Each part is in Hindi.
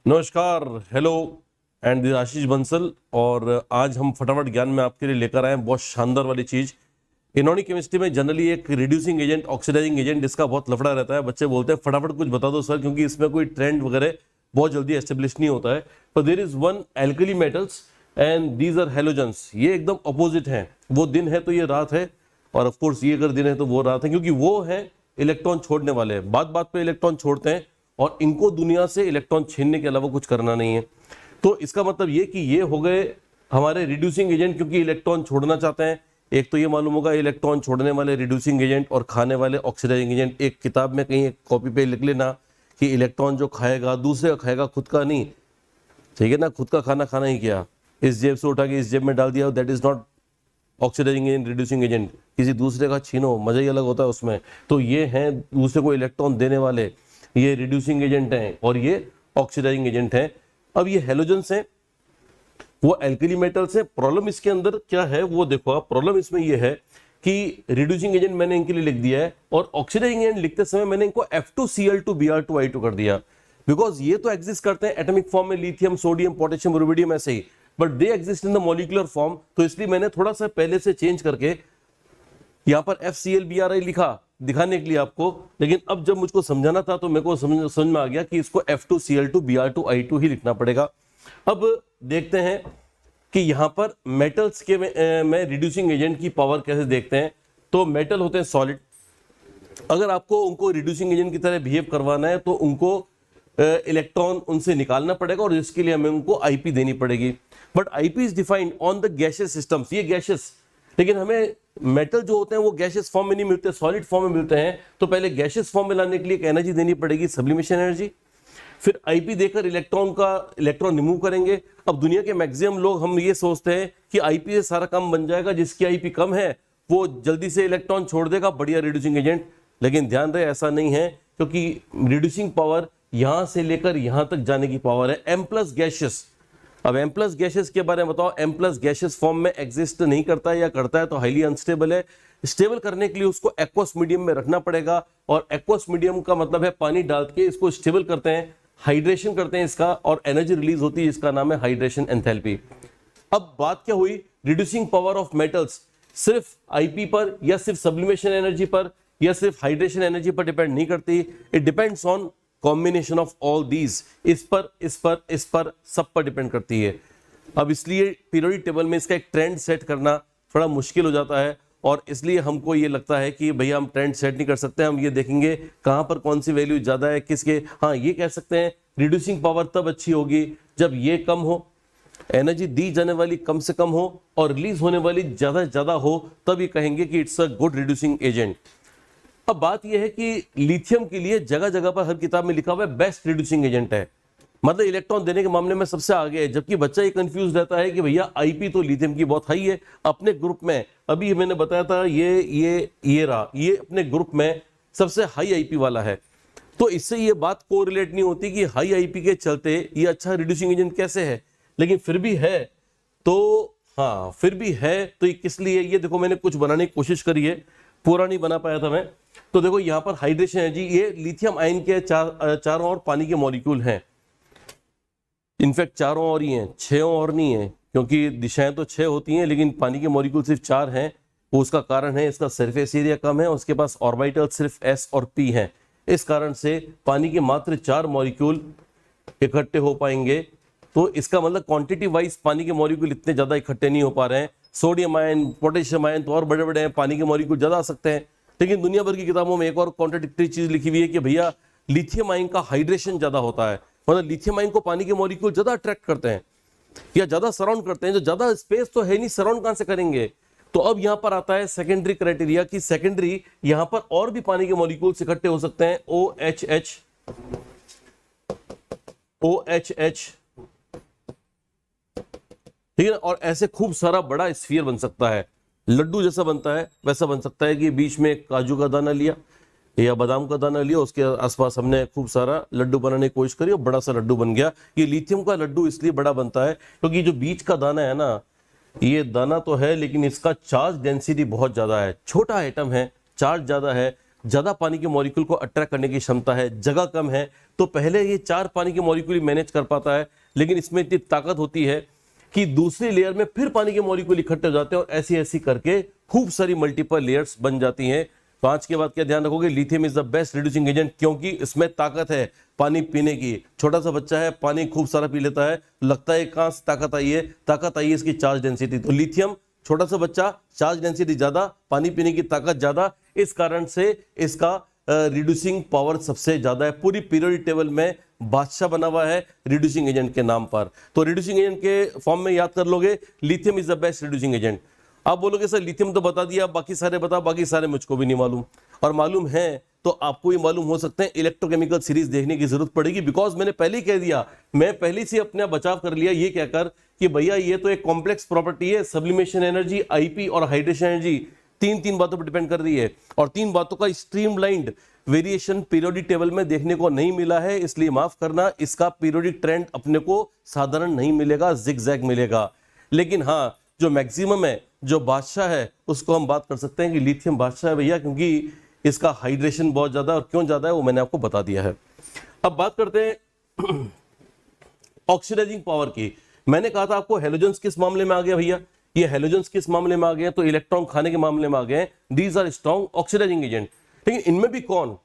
नमस्कार, हेलो एंड दिस आशीष बंसल। और आज हम फटाफट ज्ञान में आपके लिए लेकर आए हैं बहुत शानदार वाली चीज। इनऑर्गेनिक केमिस्ट्री में जनरली एक रिड्यूसिंग एजेंट, ऑक्सीडाइजिंग एजेंट, इसका बहुत लफड़ा रहता है। बच्चे बोलते हैं फटाफट कुछ बता दो सर, क्योंकि इसमें कोई ट्रेंड वगैरह बहुत जल्दी एस्टेब्लिश नहीं होता है। पर there is one alkali metals and these are halogens. ये एकदम अपोजिट हैं। वो दिन है तो ये रात है, और ऑफकोर्स ये अगर दिन है तो वो रात है, क्योंकि वो है इलेक्ट्रॉन छोड़ने वाले। बात बात पे इलेक्ट्रॉन छोड़ते हैं और इनको दुनिया से इलेक्ट्रॉन छीनने के अलावा कुछ करना नहीं है। तो इसका मतलब ये कि ये हो गए हमारे रिड्यूसिंग एजेंट, क्योंकि इलेक्ट्रॉन छोड़ना चाहते हैं। एक तो ये मालूम होगा इलेक्ट्रॉन छोड़ने वाले रिड्यूसिंग एजेंट और खाने वाले ऑक्सीडाइजिंग एजेंट। एक किताब में कहीं एक कॉपी पे लिख लेना कि इलेक्ट्रॉन जो खाएगा दूसरे का खाएगा, खुद का नहीं। ठीक है ना, खुद का खाना खाना ही क्या, इस जेब से उठा के इस जेब में डाल दिया, that is not oxidising agent, reducing agent. किसी दूसरे का छीनो, मजा ही अलग होता है उसमें। तो ये हैं दूसरे को इलेक्ट्रॉन देने वाले, ये रिड्यूसिंग एजेंट हैं और ये ऑक्सीडाइजिंग एजेंट हैं। अब ये हेलोजन्स हैं, वो एल्कली मेटल्स हैं। प्रॉब्लम इसके अंदर क्या है वो देखो आप। प्रॉब्लम इसमें ये है कि रिड्यूसिंग एजेंट मैंने इनके लिए लिख दिया है और ऑक्सीडाइजिंग एजेंट लिखते समय मैंने इनको F2Cl2 Br2I2 कर दिया, बिकॉज ये तो एग्जिस्ट करते हैं एटॉमिक फॉर्म में, लिथियम, सोडियम, पोटेशियम, रुबिडियम ऐसे ही, but they exist in the molecular form. तो इसलिए मैंने थोड़ा सा पहले से चेंज करके यहाँ पर FClBri लिखा दिखाने के लिए आपको। लेकिन अब जब मुझको समझाना था तो मेरे को समझ में आ गया कि इसको F2Cl2 Br2I2 ही लिखना पड़ेगा। अब देखते हैं कि यहाँ पर मेटल्स के में रिड्यूसिंग एजेंट की पावर कैसे देखते हैं। तो मेटल होते हैं सॉलिड। अगर आपको उनको रिड्यूसिंग एजेंट की तरह बिहेव करवाना है तो उनको इलेक्ट्रॉन उनसे निकालना पड़ेगा, और इसके लिए हमें उनको IP देनी पड़ेगी। But IP is defined on the gaseous systems. ये गैसियस, लेकिन हमें मेटल जो होते हैं वो गैसियस फॉर्म में नहीं मिलते, सॉलिड फॉर्म में मिलते हैं। तो पहले गैसियस फॉर्म में लाने के लिए एक एनर्जी देनी पड़ेगी, सब्लिमेशन एनर्जी। फिर IP देकर इलेक्ट्रॉन रिमूव करेंगे। अब दुनिया के मैक्सिमम लोग हम ये सोचते हैं कि IP से सारा काम बन जाएगा, जिसकी IP कम है वो जल्दी से इलेक्ट्रॉन छोड़ देगा, बढ़िया रिड्यूसिंग एजेंट। लेकिन ध्यान रहे ऐसा नहीं है, क्योंकि रिड्यूसिंग पावर यहां से लेकर यहां तक जाने की पावर है M+ गैसियस। अब M+ गैसेस के बारे में बताओ। M+ गैसेस फॉर्म में एग्जिस्ट नहीं करता है, या करता है तो हाईली अनस्टेबल है। स्टेबल करने के लिए उसको एक्वस मीडियम में रखना पड़ेगा, और एक्वस मीडियम का मतलब है पानी डाल के इसको स्टेबल करते हैं, हाइड्रेशन करते हैं इसका, और एनर्जी रिलीज होती है, इसका नाम है हाइड्रेशन एंथैल्पी। अब बात क्या हुई, रिड्यूसिंग पावर ऑफ मेटल्स सिर्फ IP पर या सिर्फ सब्लिमेशन एनर्जी पर या सिर्फ हाइड्रेशन एनर्जी पर डिपेंड नहीं करती। It depends on combination of all these. इस पर सब पर डिपेंड करती है। अब इसलिए पीरियोडिक टेबल में इसका एक ट्रेंड सेट करना थोड़ा मुश्किल हो जाता है, और इसलिए हमको ये लगता है कि भैया हम ट्रेंड सेट नहीं कर सकते। हम ये देखेंगे कहां पर कौन सी वैल्यू ज्यादा है किसके। हाँ, ये कह सकते हैं रिड्यूसिंग पावर तब अच्छी होगी जब ये कम हो, एनर्जी दी जाने वाली कम से कम हो, और रिलीज होने वाली ज्यादा से ज्यादा हो, तब ये कहेंगे कि it's a good reducing agent. अब बात यह है कि लिथियम के लिए जगह जगह पर हर किताब में लिखा हुआ है बेस्ट रिड्यूसिंग एजेंट है, मतलब इलेक्ट्रॉन देने के मामले में सबसे आगे है। जबकि बच्चा ये कंफ्यूज रहता है कि भैया IP तो लिथियम की बहुत हाई है अपने ग्रुप में। अभी मैंने बताया था ये अपने ग्रुप में सबसे हाई IP वाला है। तो इससे ये बात कोरिलेट नहीं होती कि हाई IP के चलते ये अच्छा रिड्यूसिंग एजेंट कैसे है, लेकिन फिर भी है। तो हाँ, फिर भी है तो ये किस लिए। ये देखो मैंने कुछ बनाने की कोशिश करी है, पूरा नहीं बना पाया था मैं। तो देखो यहाँ पर हाइड्रेशन एनर्जी, ये लिथियम आयन के चारों ओर पानी के मॉलिक्यूल हैं। इनफैक्ट चारों ओर ही हैं, 6 और नहीं है, क्योंकि दिशाएं तो 6 होती हैं लेकिन पानी के मॉलिक्यूल सिर्फ 4 हैं। वो उसका कारण है इसका सरफेस एरिया कम है, उसके पास ऑर्बिटल सिर्फ S और P हैं। इस कारण से पानी के मात्र 4 मॉलिक्यूल इकट्ठे हो पाएंगे। तो इसका मतलब क्वांटिटी वाइज पानी के मॉलिक्यूल इतने ज्यादा इकट्ठे नहीं हो पा रहे हैं। सोडियम आयन, पोटेशियम आयन तो और बड़े बड़े हैं, पानी के मॉलिक्यूल ज्यादा आ सकते हैं। लेकिन दुनिया भर की किताबों में एक और कॉन्ट्राडिक्टरी चीज लिखी हुई है कि भैया लिथियम आयन का हाइड्रेशन ज्यादा होता है, मतलब लिथियम आयन को पानी के मॉलिक्यूल ज्यादा अट्रैक्ट करते हैं या ज्यादा सराउंड करते हैं। जो ज्यादा स्पेस तो है नहीं, सराउंड कहां से करेंगे। तो अब यहां पर आता है सेकेंडरी क्राइटेरिया कि सेकेंडरी यहां पर और भी पानी के मॉलिक्यूल्स इकट्ठे हो सकते हैं, OHH, ठीक है। और ऐसे खूब सारा बड़ा स्फीयर बन सकता है, लड्डू जैसा बनता है वैसा बन सकता है कि बीच में काजू का दाना लिया या बादाम का दाना लिया, उसके आसपास हमने खूब सारा लड्डू बनाने की कोशिश करी और बड़ा सा लड्डू बन गया। ये लिथियम का लड्डू इसलिए बड़ा बनता है क्योंकि जो बीच का दाना है ना, ये दाना तो है लेकिन इसका चार्ज डेंसिटी बहुत ज्यादा है, छोटा एटम है, चार्ज ज्यादा है, ज्यादा पानी के मॉलिक्यूल को अट्रैक्ट करने की क्षमता है, जगह कम है, तो पहले ये 4 पानी के मॉलिक्यूल मैनेज कर पाता है, लेकिन इसमें इतनी ताकत होती है कि दूसरी लेयर में फिर पानी के मॉलिक्यूल इकट्ठे हो जाते हैं और ऐसी ऐसी करके खूब सारी मल्टीपल लेयर्स बन जाती हैं। तो आज के बाद क्या ध्यान रखोगे, lithium is the best reducing agent, क्योंकि इसमें ताकत है पानी पीने की। छोटा सा बच्चा है, पानी खूब सारा पी लेता है, लगता है कहां से ताकत आई है, ताकत आई है इसकी चार्ज डेंसिटी। तो लिथियम, छोटा सा बच्चा, चार्ज डेंसिटी ज्यादा, पानी पीने की ताकत ज्यादा, इस कारण से इसका रिड्यूसिंग पावर सबसे ज्यादा है। पूरी पीरियोडिक टेबल में बादशाह बना हुआ है रिड्यूसिंग एजेंट के नाम पर। तो रिड्यूसिंग एजेंट के फॉर्म में याद कर लोगे, lithium is the best reducing agent. आप बोलोगे सर लिथियम तो बता दिया, बाकी सारे बताओ, बाकी सारे मुझको भी नहीं मालूम, और मालूम है तो आपको ये मालूम हो सकते हैं, इलेक्ट्रोकेमिकल सीरीज देखने की जरूरत पड़ेगी। बिकॉज मैंने पहले ही कह दिया, मैं पहले से अपना बचाव कर लिया ये कहकर कि भैया ये तो एक कॉम्प्लेक्स प्रॉपर्टी है, सब्लिमेशन एनर्जी, आईपी और हाइड्रेशन एनर्जी तीन बातों पर डिपेंड कर रही है, और 3 बातों का स्ट्रीमलाइंड वेरिएशन पीरियोडिक टेबल में देखने को नहीं मिला है। इसलिए माफ करना, इसका पीरियोडिक ट्रेंड अपने को साधारण नहीं मिलेगा, जिगजैग मिलेगा। लेकिन हाँ, जो मैक्सिमम है, जो बादशाह है, उसको हम बात कर सकते हैं कि लिथियम बादशाह है भैया, क्योंकि इसका हाइड्रेशन बहुत ज्यादा है, और क्यों ज्यादा है वो मैंने आपको बता दिया है। अब बात करते हैं ऑक्सीडाइजिंग पावर की। मैंने कहा था आपको हेलोजेंस किस मामले में आ गया भैया, ये हेलोजेंस किस मामले में आ गए, तो इलेक्ट्रॉन खाने के मामले में आ गए। These are strong oxidising agent. लेकिन इनमें भी कौन,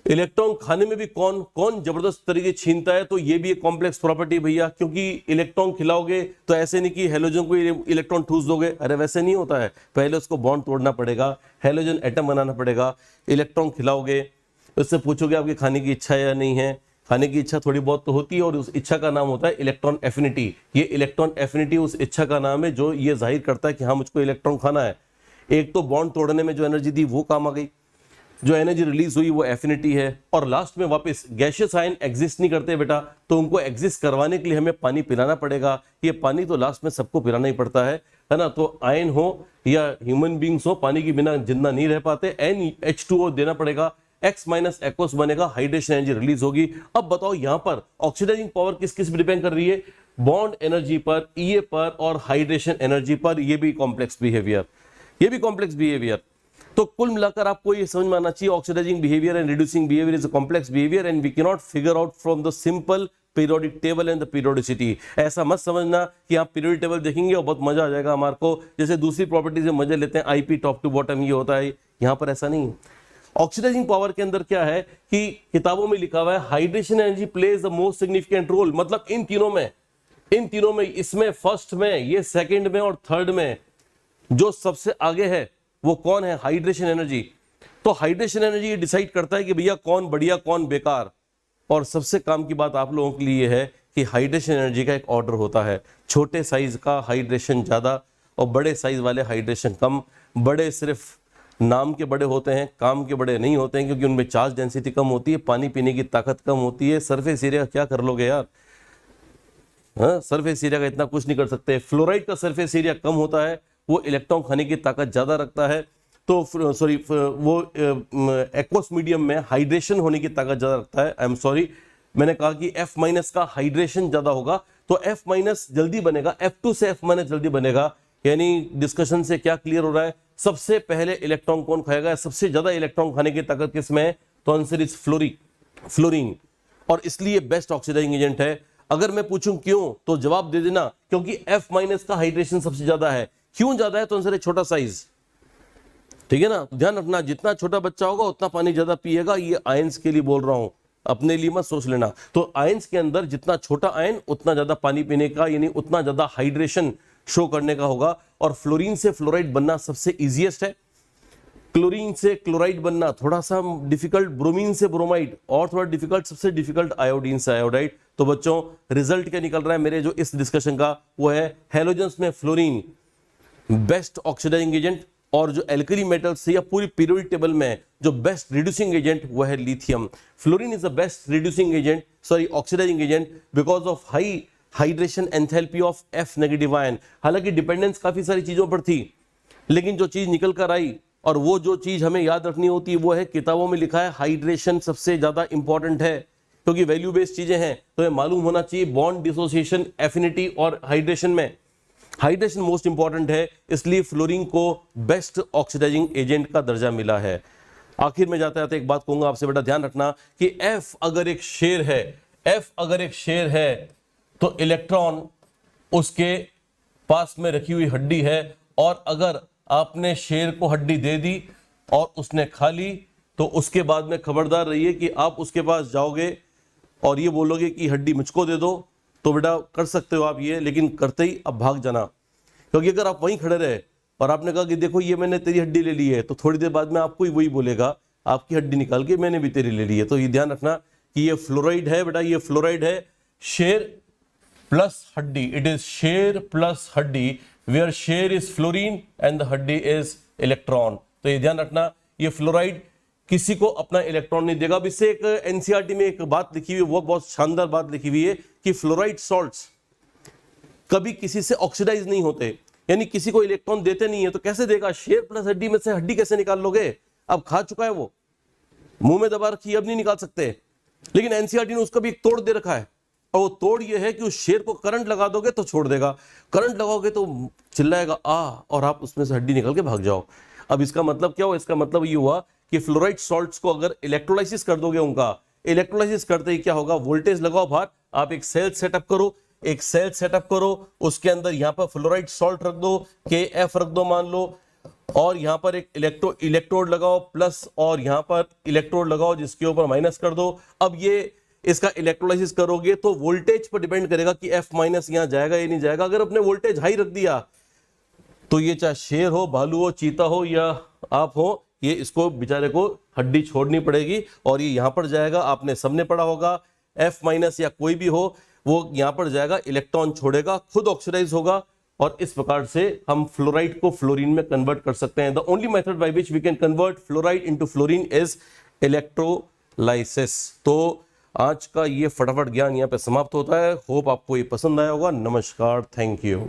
इलेक्ट्रॉन खाने में भी कौन कौन जबरदस्त तरीके छीनता है, तो ये भी एक कॉम्प्लेक्स प्रॉपर्टी भैया, क्योंकि इलेक्ट्रॉन खिलाओगे तो ऐसे नहीं कि हेलोजन को इलेक्ट्रॉन ठूस दोगे, अरे वैसे नहीं होता है, पहले उसको बॉन्ड तोड़ना पड़ेगा, हेलोजन एटम बनाना पड़ेगा, इलेक्ट्रॉन खिलाओगे, उससे पूछोगे आपकी खाने की इच्छा या नहीं है, खाने की इच्छा थोड़ी बहुत तो होती है, और उस इच्छा का नाम होता है इलेक्ट्रॉन एफिनिटी। ये इलेक्ट्रॉन एफिनिटी उस इच्छा का नाम है जो ये जाहिर करता है कि हाँ मुझको इलेक्ट्रॉन खाना है। एक तो बॉन्ड तोड़ने में जो एनर्जी दी वो काम आ गई, जो एनर्जी रिलीज हुई वो एफिनिटी है, और लास्ट में वापस गैशियस आयन एग्जिस्ट नहीं करते बेटा, तो उनको एग्जिस्ट करवाने के लिए हमें पानी पिलाना पड़ेगा। ये पानी तो लास्ट में सबको पिलाना ही पड़ता है ना, तो आयन हो या ह्यूमन बींग्स हो, पानी के बिना जिंदा नहीं रह पाते, NH2O देना पड़ेगा, X माइनस एक्वस बनेगा, हाइड्रेशन एनर्जी रिलीज होगी। अब बताओ यहाँ पर ऑक्सीडाइजिंग पावर किस किस पर डिपेंड कर रही है, बॉन्ड एनर्जी पर, EA पर और हाइड्रेशन एनर्जी पर। ये भी कॉम्प्लेक्स बिहेवियर, ये भी कॉम्प्लेक्स बिहेवियर। तो कुल मिलाकर आपको ये समझ में आना चाहिए, oxidising behaviour and reducing behaviour is a complex behaviour and we can not figure out from the simple periodic table and the periodicity. ऐसा मत समझना कि आप पीरियोडिक टेबल देखेंगे और बहुत मजा आ जाएगा हमारे को, जैसे दूसरी प्रॉपर्टी से मजे लेते हैं, IP टॉप टू बॉटम ये होता है, यहाँ पर ऐसा नहीं है। ऑक्सीडाइजिंग पावर के अंदर क्या है कि किताबों में लिखा हुआ है hydration energy plays the most significant role, मतलब इन तीनों में, इसमें फर्स्ट में, ये सेकंड में और थर्ड में जो सबसे आगे है वो कौन है, हाइड्रेशन एनर्जी। तो हाइड्रेशन एनर्जी ये डिसाइड करता है कि भैया कौन बढ़िया कौन बेकार। और सबसे काम की बात आप लोगों के लिए है कि हाइड्रेशन एनर्जी का एक ऑर्डर होता है, छोटे साइज का हाइड्रेशन ज्यादा और बड़े साइज वाले हाइड्रेशन कम। बड़े सिर्फ नाम के बड़े होते हैं, काम के बड़े नहीं होते हैं, क्योंकि उनमें चार्ज डेंसिटी कम होती है, पानी पीने की ताकत कम होती है। सरफेस एरिया क्या कर लोगे यार, हाँ सरफेस एरिया का इतना कुछ नहीं कर सकते। फ्लोराइड का सरफेस एरिया कम होता है, वो इलेक्ट्रॉन खाने की ताकत ज्यादा रखता है, तो सॉरी वो एक्वस मीडियम में हाइड्रेशन होने की ताकत ज्यादा रखता है। आई एम सॉरी, मैंने कहा कि F माइनस का हाइड्रेशन ज्यादा होगा तो F माइनस जल्दी बनेगा, F2 से F माइनस जल्दी बनेगा। यानी डिस्कशन से क्या क्लियर हो रहा है, सबसे पहले इलेक्ट्रॉन कौन खाएगा, सबसे ज्यादा इलेक्ट्रॉन खाने की ताकत किसमें है, तो आंसर इज फ्लोरीन, और इसलिए बेस्ट ऑक्सीडाइजिंग एजेंट है। अगर मैं पूछूं क्यों, तो जवाब दे देना क्योंकि F माइनस का हाइड्रेशन सबसे ज्यादा है। क्यों ज्यादा है, तो आंसर है छोटा साइज, ठीक है ना। ध्यान रखना, जितना छोटा बच्चा होगा उतना पानी ज्यादा पिएगा, ये आयंस के लिए बोल रहा हूं, अपने लिए मत सोच लेना। तो आयंस के अंदर जितना छोटा आयन उतना ज्यादा पानी पीने का, यानी उतना ज्यादा हाइड्रेशन शो करने का होगा। और फ्लोरीन से फ्लोराइड बनना सबसे इजीएस्ट है, क्लोरीन से क्लोराइड बनना थोड़ा सा डिफिकल्ट, ब्रोमीन से ब्रोमाइड और थोड़ा डिफिकल्ट, सबसे डिफिकल्ट आयोडीन से आयोडाइड। तो बच्चों रिजल्ट क्या निकल रहा है मेरे जो इस डिस्कशन का, वो है हेलोजेंस में फ्लोरीन बेस्ट ऑक्सीडाइजिंग एजेंट, और जो एल्कली मेटल्स से या पूरी पीरियोडिक टेबल में जो बेस्ट रिड्यूसिंग एजेंट वो है lithium. Fluorine is the best reducing agent, sorry oxidising agent, because of high hydration enthalpy of F negative ion. हालांकि डिपेंडेंस काफी सारी चीजों पर थी, लेकिन जो चीज निकल कर आई और वो जो चीज हमें याद रखनी होती है वो है, किताबों में लिखा है हाइड्रेशन सबसे ज्यादा इंपॉर्टेंट है, क्योंकि वैल्यू बेस्ड चीजें हैं, तो ये मालूम होना चाहिए बॉन्ड डिसोसिएशन, एफिनिटी और हाइड्रेशन में हाइड्रेशन मोस्ट इंपॉर्टेंट है, इसलिए फ्लोरीन को बेस्ट ऑक्सीडाइजिंग एजेंट का दर्जा मिला है। आखिर में जाते जाते एक बात कहूंगा आपसे, बेटा ध्यान रखना कि F अगर एक शेर है, F अगर एक शेर है तो इलेक्ट्रॉन उसके पास में रखी हुई हड्डी है, और अगर आपने शेर को हड्डी दे दी और उसने खा ली तो उसके बाद में खबरदार रहिए कि आप उसके पास जाओगे और ये बोलोगे कि हड्डी मुझको दे दो, तो बेटा कर सकते हो आप ये, लेकिन करते ही अब भाग जाना। क्योंकि अगर आप वहीं खड़े रहे और आपने कहा कि देखो ये मैंने तेरी हड्डी ले ली है, तो थोड़ी देर बाद में आपको ही वही बोलेगा आपकी हड्डी निकाल के मैंने भी तेरी ले ली है। तो ये ध्यान रखना कि ये फ्लोराइड है बेटा, ये फ्लोराइड है, शेर प्लस हड्डी, इट इज शेर प्लस हड्डी, वेयर शेर इज फ्लोरीन एंड द हड्डी इज इलेक्ट्रॉन। तो ये ध्यान रखना, ये फ्लोराइड किसी को अपना इलेक्ट्रॉन नहीं देगा। अब इससे एक एनसीईआरटी में एक बात लिखी हुई है, वो बहुत शानदार बात लिखी हुई है कि फ्लोराइड सॉल्ट्स कभी किसी से ऑक्सीडाइज नहीं होते, यानी किसी को इलेक्ट्रॉन देते नहीं है। तो कैसे देगा? शेर प्लस हड्डी में से हड्डी कैसे निकाल लोगे? अब खा चुका है वो, मुंह में दबा रखी, अब नहीं निकाल सकते। लेकिन एनसीईआरटी ने उसका भी एक तोड़ दे रखा है, और वो तोड़ ये है कि उस शेर को करंट लगा दोगे तो छोड़ देगा, करंट लगाओगे तो चिल्लाएगा आ, और आप उसमें से हड्डी निकल के भाग जाओ। अब इसका मतलब क्या हुआ? इसका मतलब ये हुआ कि फ्लोराइड सॉल्ट्स को अगर इलेक्ट्रोलाइसिस कर दोगे, उनका इलेक्ट्रोलाइसिस करते ही क्या होगा? वोल्टेज लगाओ बाहर, आप एक सेल सेटअप करो, एक सेल सेटअप करो, उसके अंदर यहां पर फ्लोराइड सॉल्ट रख दो, KF रख दो मान लो, और यहां पर एक इलेक्ट्रोड लगाओ प्लस, और यहां पर इलेक्ट्रोड लगाओ जिसके ऊपर माइनस कर दो। अब ये इसका इलेक्ट्रोलाइसिस करोगे तो वोल्टेज पर डिपेंड करेगा कि F माइनस यहां जाएगा या नहीं जाएगा। अगर अपने वोल्टेज हाई रख दिया तो ये चाहे शेर हो, भालू हो, चीता हो या आप हो, ये इसको बेचारे को हड्डी छोड़नी पड़ेगी और ये यहां पर जाएगा। आपने सबने पढ़ा होगा, F माइनस या कोई भी हो वो यहां पर जाएगा, इलेक्ट्रॉन छोड़ेगा, खुद ऑक्सीडाइज होगा, और इस प्रकार से हम फ्लोराइड को फ्लोरीन में कन्वर्ट कर सकते हैं। The only method by which we can convert fluoride into fluorine is electrolysis. तो आज का ये फटाफट ज्ञान यहाँ पे समाप्त होता है। होप आपको ये पसंद आया होगा। नमस्कार, थैंक यू।